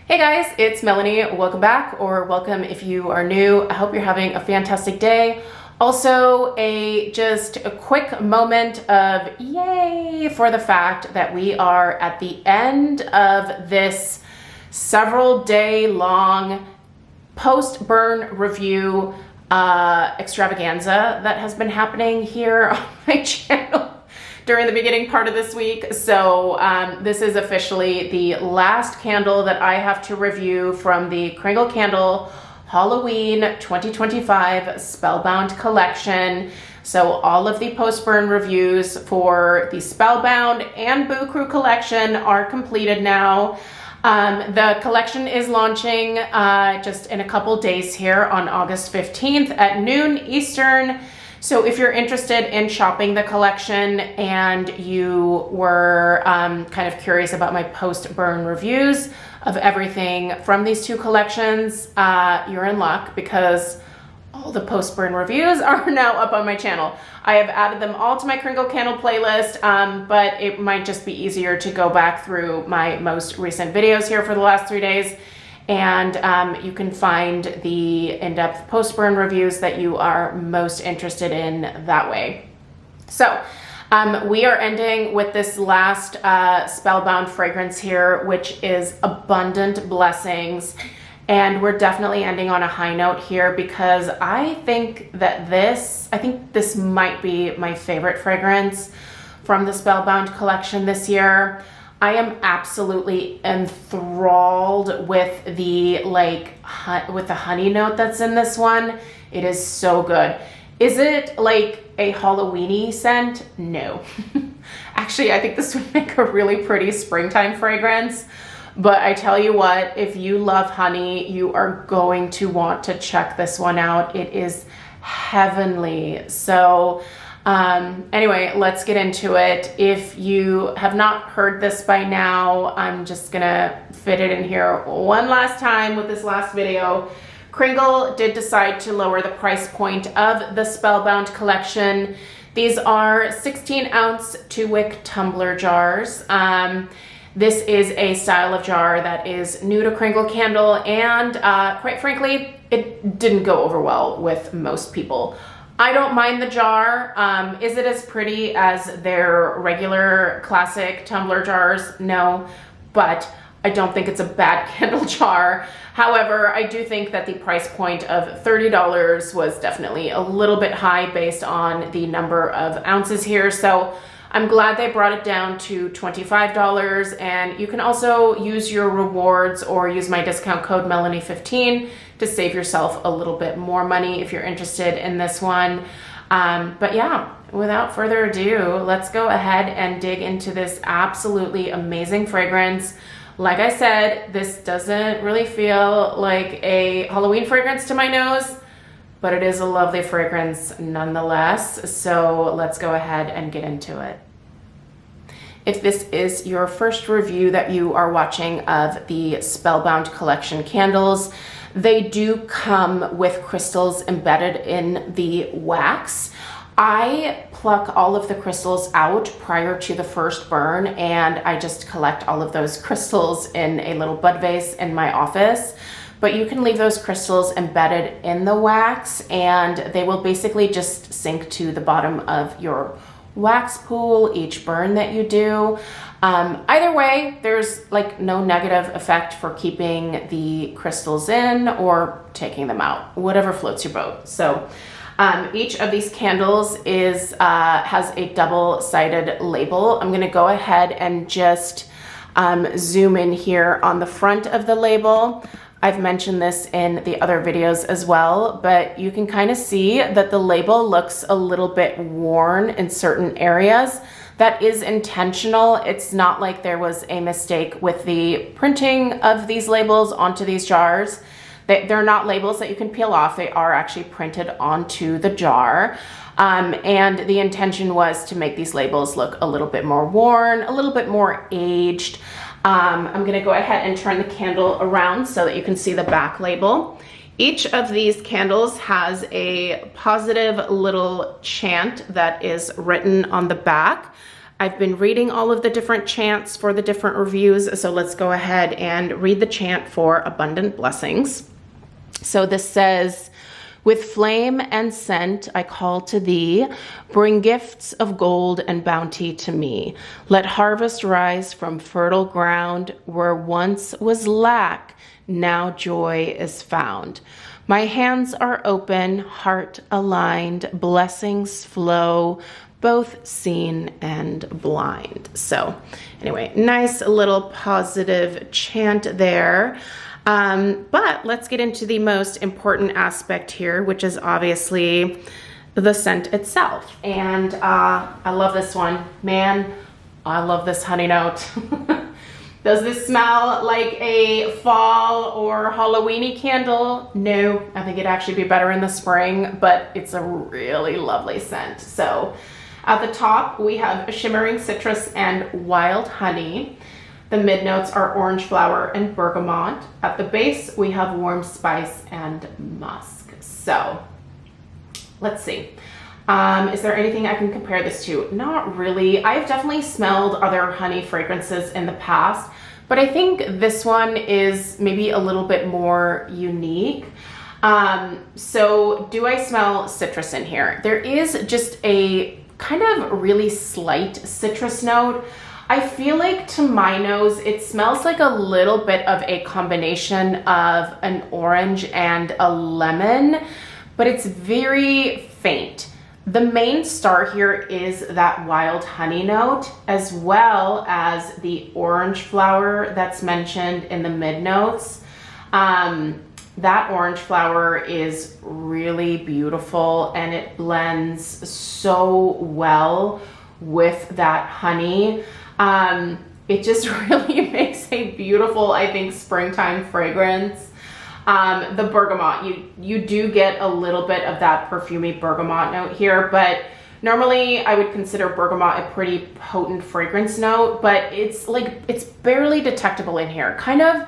Hey guys, it's Melanie. Welcome back, or welcome if you are new. I hope you're having a fantastic day. Also, just a quick moment of yay for the fact that we are at the end of this several day long post-burn review extravaganza that has been happening here on my channel during the beginning part of this week. So this is officially the last candle that I have to review from the Kringle Candle Halloween 2025 Spellbound collection. So all of the post-burn reviews for the Spellbound and Boo Crew collection are completed now. The collection is launching just in a couple days here on August 15th at noon Eastern. So if you're interested in shopping the collection and you were kind of curious about my post-burn reviews of everything from these two collections, you're in luck because all the post-burn reviews are now up on my channel. I have added them all to my Kringle Candle playlist, but it might just be easier to go back through my most recent videos here for the last 3 days. And you can find the in-depth post-burn reviews that you are most interested in that way. So we are ending with this last Spellbound fragrance here, which is Abundant Blessings. And we're definitely ending on a high note here because I think this might be my favorite fragrance from the Spellbound collection this year. I am absolutely enthralled with the honey note that's in this one. It is so good. Is it like a Halloween-y scent? No. Actually, I think this would make a really pretty springtime fragrance. But I tell you what, if you love honey, you are going to want to check this one out. It is heavenly. So anyway, let's get into it. If you have not heard this by now, I'm just gonna fit it in here one last time with this last video. Kringle did decide to lower the price point of the Spellbound collection. These are 16-ounce 2-wick tumbler jars. This is a style of jar that is new to Kringle Candle, and quite frankly, it didn't go over well with most people. I don't mind the jar. Is it as pretty as their regular classic tumbler jars? No, but I don't think it's a bad candle jar. However, I do think that the price point of $30 was definitely a little bit high based on the number of ounces here. So I'm glad they brought it down to $25, and you can also use your rewards or use my discount code Melanie15 to save yourself a little bit more money if you're interested in this one. But yeah, without further ado, let's go ahead and dig into this absolutely amazing fragrance. Like I said, this doesn't really feel like a Halloween fragrance to my nose, but it is a lovely fragrance nonetheless. So let's go ahead and get into it. If this is your first review that you are watching of the Spellbound collection candles, they do come with crystals embedded in the wax. I pluck all of the crystals out prior to the first burn, and I just collect all of those crystals in a little bud vase in my office. But you can leave those crystals embedded in the wax, and they will basically just sink to the bottom of your wax pool each burn that you do. Either way, there's like no negative effect for keeping the crystals in or taking them out, whatever floats your boat. So each of these candles has a double-sided label. I'm gonna go ahead and just zoom in here on the front of the label. I've mentioned this in the other videos as well, but you can kind of see that the label looks a little bit worn in certain areas. That is intentional. It's not like there was a mistake with the printing of these labels onto these jars. They're not labels that you can peel off. They are actually printed onto the jar. And the intention was to make these labels look a little bit more worn, a little bit more aged. I'm gonna go ahead and turn the candle around so that you can see the back label. Each of these candles has a positive little chant that is written on the back. I've been reading all of the different chants for the different reviews, so let's go ahead and read the chant for Abundant Blessings. So this says, with flame and scent I call to thee, bring gifts of gold and bounty to me. Let harvest rise from fertile ground, where once was lack, now joy is found. My hands are open, heart aligned, blessings flow, both seen and blind. So anyway, nice little positive chant there. But let's get into the most important aspect here, which is obviously the scent itself. And I love this one. Man, I love this honey note. Does this smell like a fall or Halloweeny candle? No, I think it'd actually be better in the spring, but it's a really lovely scent. So at the top, we have shimmering citrus and wild honey. The mid notes are orange flower and bergamot. At the base, we have warm spice and musk. So let's see. Is there anything I can compare this to? Not really. I've definitely smelled other honey fragrances in the past, but I think this one is maybe a little bit more unique. So do I smell citrus in here? There is just a kind of really slight citrus note. I feel like to my nose, it smells like a little bit of a combination of an orange and a lemon, but it's very faint. The main star here is that wild honey note, as well as the orange flower that's mentioned in the mid notes. That orange flower is really beautiful and it blends so well with that honey. It just really makes a beautiful, I think, springtime fragrance. The bergamot, you do get a little bit of that perfumey bergamot note here, but normally I would consider bergamot a pretty potent fragrance note, but it's barely detectable in here. Kind of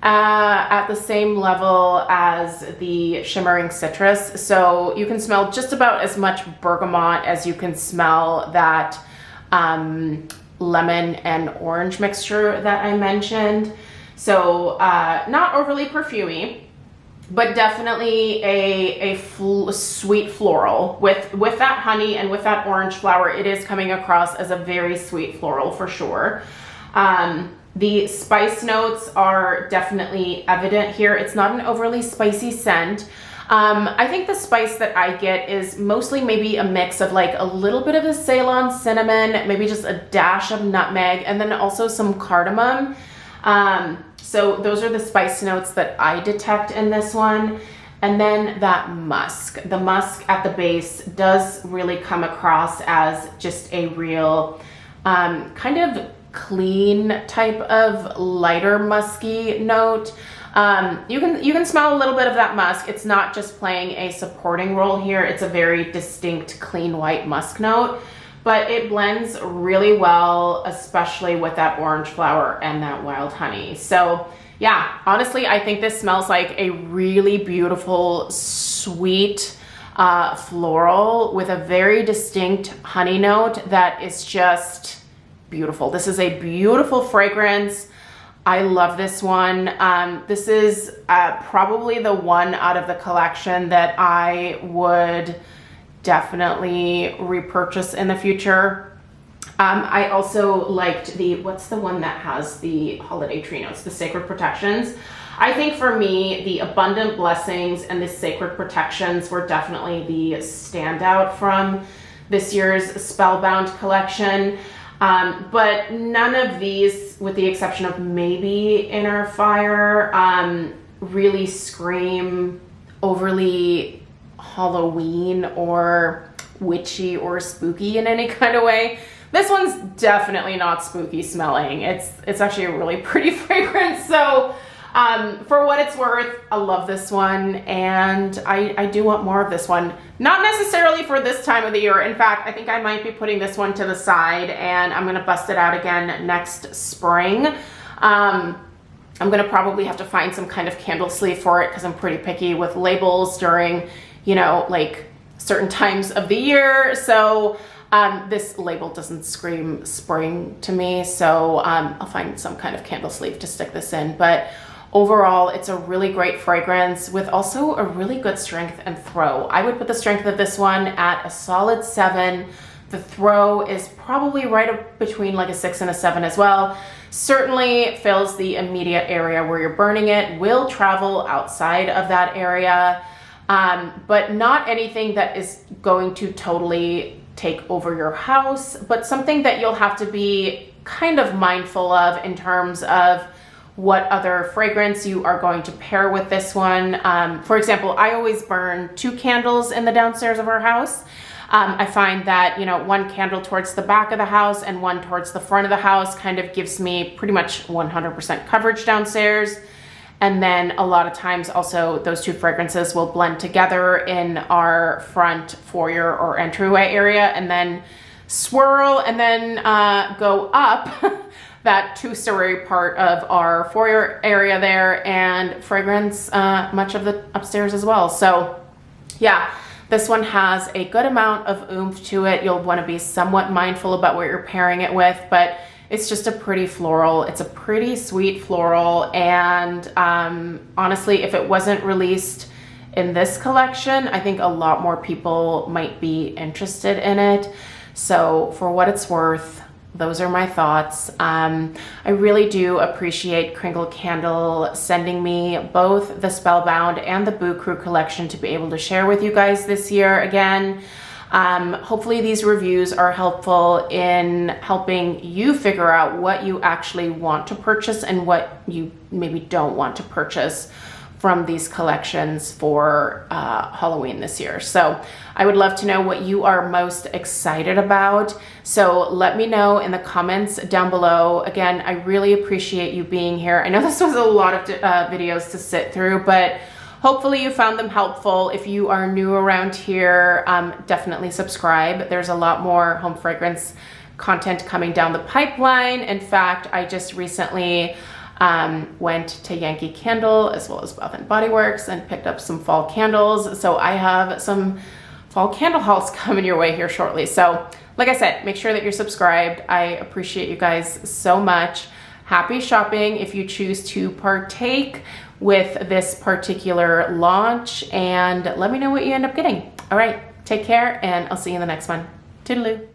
at the same level as the shimmering citrus. So you can smell just about as much bergamot as you can smell that lemon and orange mixture that I mentioned. So not overly perfumey, but definitely a sweet floral. With that honey and with that orange flower, it is coming across as a very sweet floral for sure. The spice notes are definitely evident here. It's not an overly spicy scent. I think the spice that I get is mostly maybe a mix of like a little bit of a Ceylon cinnamon, maybe just a dash of nutmeg, and then also some cardamom. So those are the spice notes that I detect in this one. And then that musk. The musk at the base does really come across as just a real kind of clean type of lighter musky note. You can smell a little bit of that musk. It's not just playing a supporting role here. It's a very distinct clean white musk note, but it blends really well, especially with that orange flower and that wild honey. So yeah, honestly, I think this smells like a really beautiful, sweet floral with a very distinct honey note that is just beautiful. This is a beautiful fragrance. I love this one. This is probably the one out of the collection that I would definitely repurchase in the future. I also liked what's the one that has the holiday tree notes, the Sacred Protections. I think for me, the Abundant Blessings and the Sacred Protections were definitely the standout from this year's Spellbound collection. But none of these, with the exception of maybe Inner Fire, really scream overly Halloween or witchy or spooky in any kind of way. This one's definitely not spooky smelling. It's actually a really pretty fragrance. So for what it's worth, I love this one, and I do want more of this one. Not necessarily for this time of the year. In fact, I think I might be putting this one to the side and I'm gonna bust it out again next spring. I'm gonna probably have to find some kind of candle sleeve for it because I'm pretty picky with labels during, like certain times of the year. So This label doesn't scream spring to me, so I'll find some kind of candle sleeve to stick this in. But overall, it's a really great fragrance with also a really good strength and throw. I would put the strength of this one at a solid 7. The throw is probably right between like a 6 and a 7 as well. Certainly fills the immediate area where you're burning it, will travel outside of that area, but not anything that is going to totally take over your house, but something that you'll have to be kind of mindful of in terms of what other fragrance you are going to pair with this one. For example, I always burn 2 candles in the downstairs of our house. I find that, you know, 1 candle towards the back of the house and 1 towards the front of the house kind of gives me pretty much 100% coverage downstairs. And then a lot of times also those 2 fragrances will blend together in our front foyer or entryway area and then swirl and then go up that 2-story part of our foyer area there and fragrance much of the upstairs as well. So yeah. This one has a good amount of oomph to it. You'll want to be somewhat mindful about what you're pairing it with, but it's just a pretty floral. It's a pretty sweet floral, and honestly, if it wasn't released in this collection, I think a lot more people might be interested in it. So for what it's worth, those are my thoughts. I really do appreciate Kringle Candle sending me both the Spellbound and the Boo Crew collection to be able to share with you guys this year again. Hopefully these reviews are helpful in helping you figure out what you actually want to purchase and what you maybe don't want to purchase from these collections for Halloween this year. So I would love to know what you are most excited about. So let me know in the comments down below. Again, I really appreciate you being here. I know this was a lot of videos to sit through, but hopefully you found them helpful. If you are new around here, definitely subscribe. There's a lot more home fragrance content coming down the pipeline. In fact, I just recently went to Yankee Candle as well as Bath & Body Works and picked up some fall candles. So I have some fall candle hauls coming your way here shortly. So like I said, make sure that you're subscribed. I appreciate you guys so much. Happy shopping if you choose to partake with this particular launch, and let me know what you end up getting. All right, take care, and I'll see you in the next one. Toodaloo.